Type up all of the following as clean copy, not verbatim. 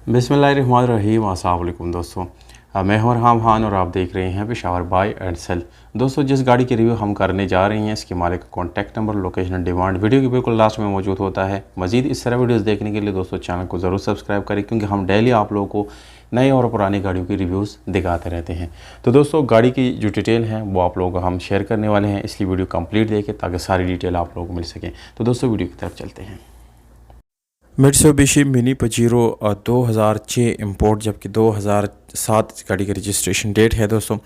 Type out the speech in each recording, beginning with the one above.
बिस्मिल्लाहिर्रहमानिर्रहीम। अस्सलाम वालेकुम दोस्तों, मैं हूं अरहाम खान और आप देख रहे हैं पेशावर बाय एंड सेल। दोस्तों, जिस गाड़ी की रिव्यू हम करने जा रहे हैं इसके मालिक का contact number, location, demand video के बिल्कुल लास्ट में मौजूद होता है। मजीद इस तरह वीडियोस देखने के लिए दोस्तों चैनल को ज़रूर सब्सक्राइब करें, क्योंकि हम डेली आप लोगों को नई और पुरानी गाड़ियों की रिव्यूज़ दिखाते रहते हैं। तो दोस्तों, गाड़ी की जो डिटेल है वो आप लोगों को हम शेयर करने वाले हैं, इसलिए वीडियो कंप्लीट देखें ताकि सारी डिटेल आप लोगों को मिल सकें। तो दोस्तों, वीडियो की तरफ चलते हैं। मित्सुबिशी मिनी पजीरो 2006 इंपोर्ट, जबकि 2007 इस गाड़ी का रजिस्ट्रेशन डेट है। दोस्तों,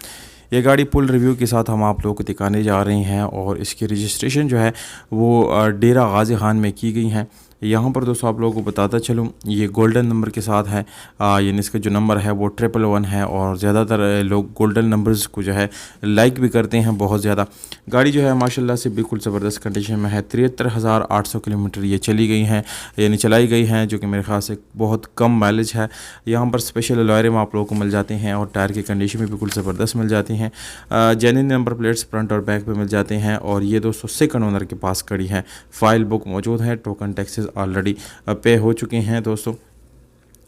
ये गाड़ी फुल रिव्यू के साथ हम आप लोगों को दिखाने जा रहे हैं और इसकी रजिस्ट्रेशन जो है वो डेरा गाजी खान में की गई है। यहाँ पर दोस्तों आप लोगों को बताता चलूँ, ये गोल्डन नंबर के साथ है, यानी इसका जो नंबर है वो 111 है और ज़्यादातर लोग गोल्डन नंबर्स को जो है लाइक भी करते हैं बहुत ज़्यादा। गाड़ी जो है माशाल्लाह से बिल्कुल ज़बरदस्त कंडीशन में है। 73,800 किलोमीटर ये चली गई हैं, यानी चलाई गई हैं, जो कि मेरे ख्याल से बहुत कम माइलेज है। यहाँ पर स्पेशल अलॉय में आप लोगों को मिल जाते हैं और टायर की कंडीशन भी बिल्कुल ज़बरदस्त मिल जाती हैं। जेन्युइन नंबर प्लेट्स फ्रंट और बैक पे मिल जाते हैं और ये दोस्तों सेकंड ओनर के पास खड़ी है। फाइल बुक मौजूद है, टोकन टैक्सेस ऑलरेडी पे हो चुके हैं। दोस्तों,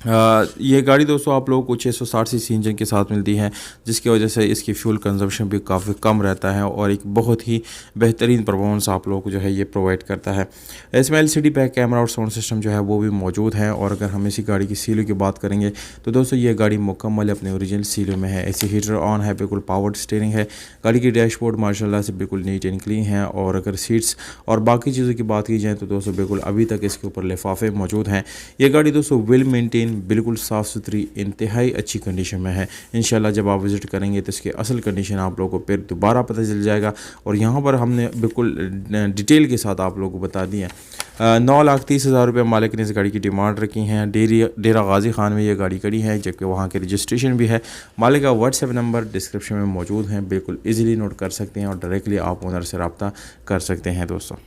ये गाड़ी दोस्तों आप लोगों को 660 सीसी इंजन के साथ मिलती है, जिसकी वजह से इसकी फ्यूल कंजम्पशन भी काफ़ी कम रहता है और एक बहुत ही बेहतरीन परफॉर्मेंस आप लोगों को जो है ये प्रोवाइड करता है। इसमें एलसीडी बैक कैमरा और साउंड सिस्टम जो है वो भी मौजूद है। और अगर हम इसी गाड़ी की सीलों की बात करेंगे तो दोस्तों ये गाड़ी मुकम्मल अपने ओरिजिनल सीलों में है। एसी हीटर ऑन है, बिल्कुल पावर्ड स्टीयरिंग है। गाड़ी की डैशबोर्ड माशाल्लाह से बिल्कुल नीट एंड क्लीन है। और अगर सीट्स और बाकी चीज़ों की बात की जाए तो दोस्तों बिल्कुल अभी तक इसके ऊपर लिफाफे मौजूद हैं। ये गाड़ी दोस्तों वेल मेंटेन, बिल्कुल साफ़ सुथरी, इंतहाई अच्छी कंडीशन में है। इंशाल्लाह जब आप विज़िट करेंगे तो इसकी असल कंडीशन आप लोगों को फिर दोबारा पता चल जाएगा। और यहाँ पर हमने बिल्कुल डिटेल के साथ आप लोगों को बता दी है। 9,30,000 रुपये मालिक ने इस गाड़ी की डिमांड रखी हैं। डेरा गाजी खान में ये गाड़ी खड़ी है, जबकि वहाँ की रजिस्ट्रेशन भी है। मालिक का व्हाट्सएप नंबर डिस्क्रिप्शन में मौजूद है, बिल्कुल ईजिली नोट कर सकते हैं और डायरेक्टली आप ओनर से रब्ता कर सकते हैं। दोस्तों,